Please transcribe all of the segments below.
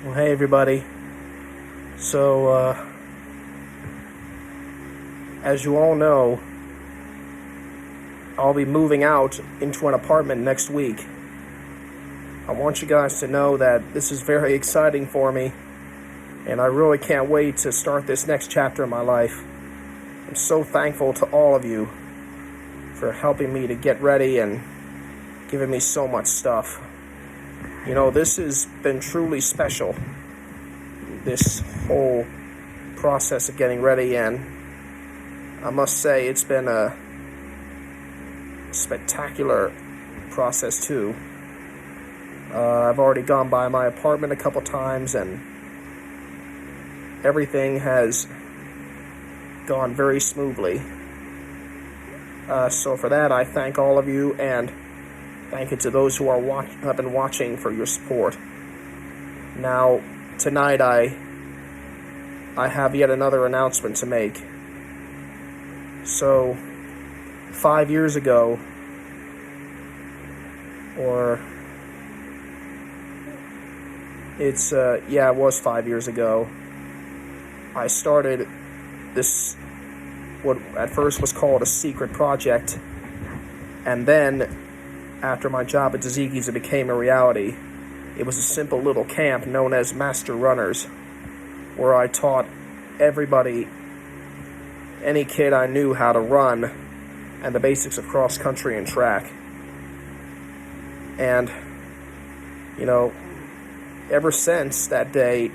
Well, hey everybody. So, as you all know, I'll be moving out into an apartment next week. I want you guys to know that this is very exciting for me, and I really can't wait to start this next chapter in my life. I'm so thankful to all of you for helping me to get ready and giving me so much stuff. You know, this has been truly special, this whole process of getting ready, and I must say it's been a spectacular process too. I've already gone by my apartment a couple times, and everything has gone very smoothly. So for that, I thank all of you, and thank you to those who have been watching for your support. Now, tonight I have yet another announcement to make. So, 5 years ago, it was 5 years ago, I started this, what at first was called a secret project, and then, after my job at Tzatziki's, it became a reality. It was a simple little camp known as Master Runners, where I taught everybody, any kid I knew, how to run and the basics of cross country and track. And, you know, ever since that day,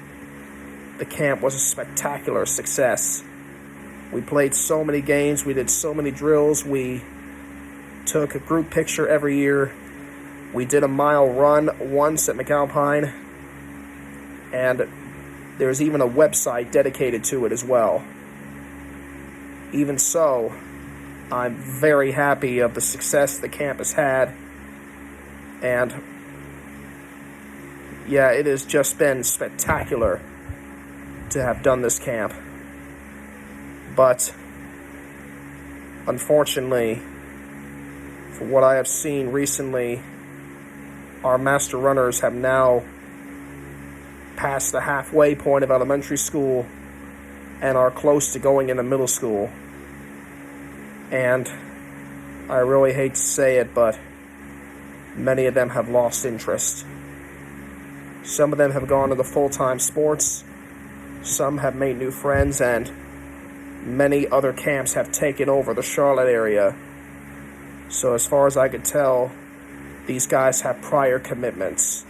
the camp was a spectacular success. We played so many games, we did so many drills, we took a group picture every year, we did a mile run once at McAlpine, and there's even a website dedicated to it as well. Even so, I'm very happy of the success the camp has had, and yeah, it has just been spectacular to have done this camp. But unfortunately, for what I have seen recently, our Master Runners have now passed the halfway point of elementary school and are close to going into middle school. And I really hate to say it, but many of them have lost interest. Some of them have gone into full-time sports, some have made new friends, and many other camps have taken over the Charlotte area. So as far as I could tell, these guys have prior commitments,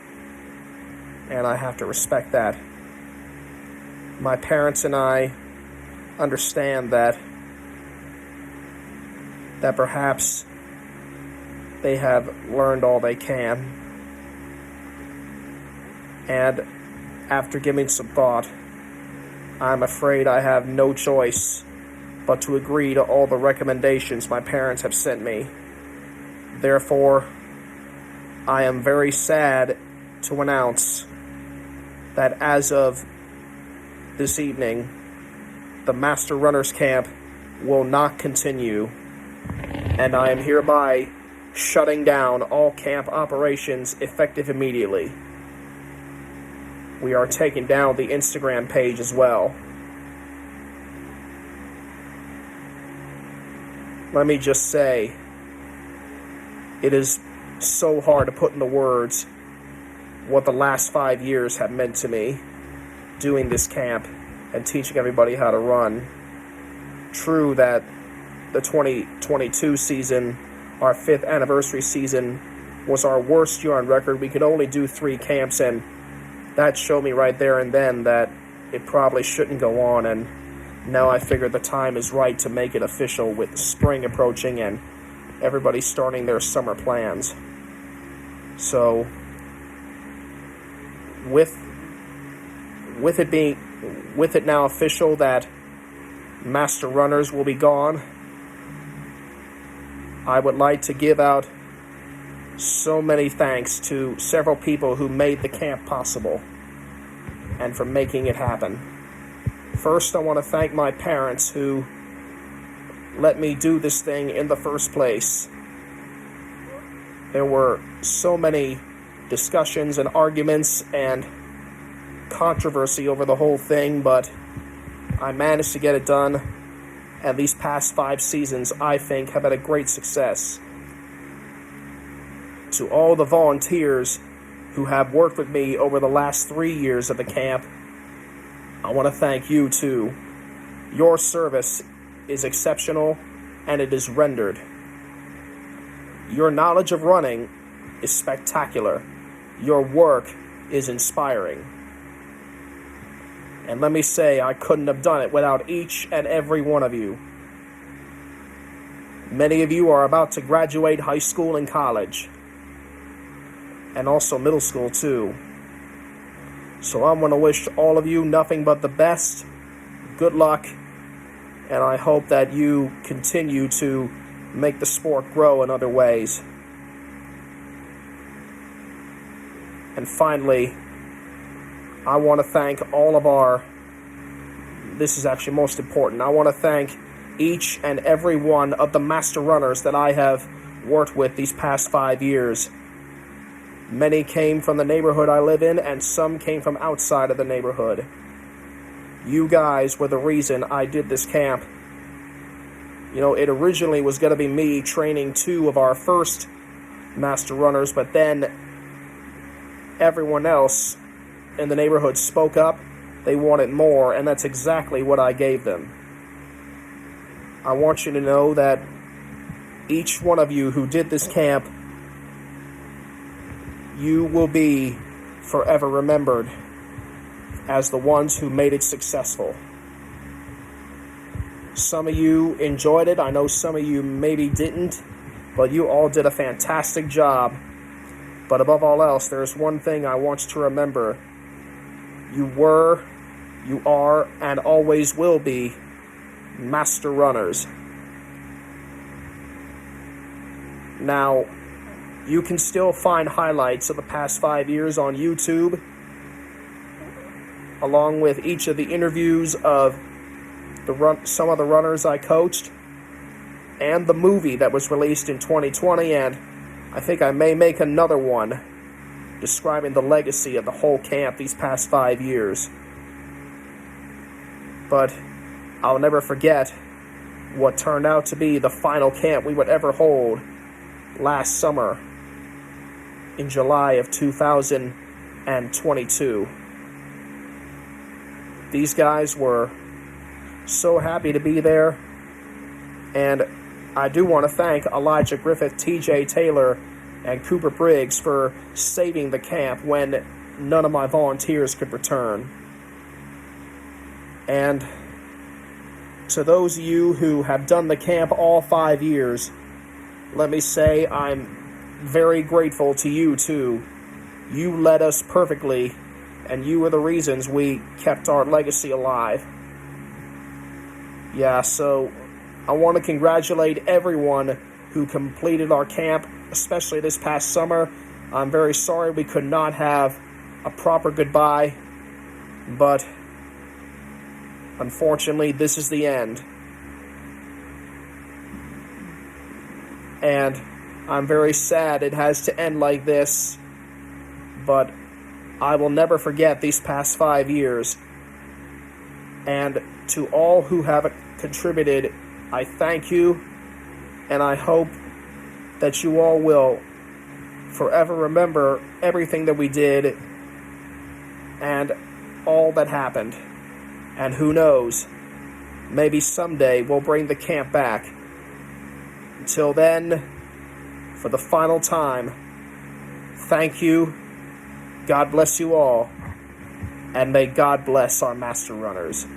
and I have to respect that. My parents and I understand that perhaps they have learned all they can, and after giving some thought, I'm afraid I have no choice but to agree to all the recommendations my parents have sent me. Therefore, I am very sad to announce that as of this evening, the Master Runners Camp will not continue, and I am hereby shutting down all camp operations effective immediately. We are taking down the Instagram page as well. Let me just say, it is so hard to put into words what the last 5 years have meant to me doing this camp and teaching everybody how to run. True that the 2022 season, our 5th anniversary season, was our worst year on record. We could only do 3 camps, and that showed me right there and then that it probably shouldn't go on, and now I figure the time is right to make it official with spring approaching and everybody starting their summer plans. So, with it now official that Master Runners will be gone, I would like to give out so many thanks to several people who made the camp possible and for making it happen. First, I want to thank my parents who let me do this thing in the first place. There were so many discussions and arguments and controversy over the whole thing, but I managed to get it done, and these past 5 seasons, I think, have been a great success. To all the volunteers who have worked with me over the last 3 years of the camp, I want to thank you too. Your service is exceptional, and it is rendered. Your knowledge of running is spectacular. Your work is inspiring. And let me say, I couldn't have done it without each and every one of you. Many of you are about to graduate high school and college, and also middle school too. So I'm going to wish all of you nothing but the best, good luck, and I hope that you continue to make the sport grow in other ways. And finally, I want to thank all of this is actually most important, I want to thank each and every one of the master runners that I have worked with these past 5 years. Many came from the neighborhood I live in, and some came from outside of the neighborhood. You guys were the reason I did this camp. It originally was going to be me training 2 of our first master runners, but then everyone else in the neighborhood spoke up. They wanted more, and that's exactly what I gave them. I want you to know that each one of you who did this camp, you will be forever remembered as the ones who made it successful. Some of you enjoyed it. I know some of you maybe didn't, but you all did a fantastic job. But above all else, there's one thing I want you to remember. You were, you are, and always will be master runners. Now, you can still find highlights of the past 5 years on YouTube, along with each of the interviews of some of the runners I coached, and the movie that was released in 2020, and I think I may make another one describing the legacy of the whole camp these past 5 years. But I'll never forget what turned out to be the final camp we would ever hold last summer in July of 2022. These guys were so happy to be there, and I do want to thank Elijah Griffith, TJ Taylor, and Cooper Briggs for saving the camp when none of my volunteers could return. And to those of you who have done the camp all 5 years, let me say I'm very grateful to you too. You led us perfectly, and you were the reasons we kept our legacy alive. Yeah, so I want to congratulate everyone who completed our camp, especially this past summer. I'm very sorry we could not have a proper goodbye, but unfortunately, this is the end. And I'm very sad it has to end like this, but I will never forget these past 5 years. And to all who have contributed, I thank you, and I hope that you all will forever remember everything that we did and all that happened. And who knows, maybe someday we'll bring the camp back. Until then, for the final time, thank you, God bless you all, and may God bless our master runners.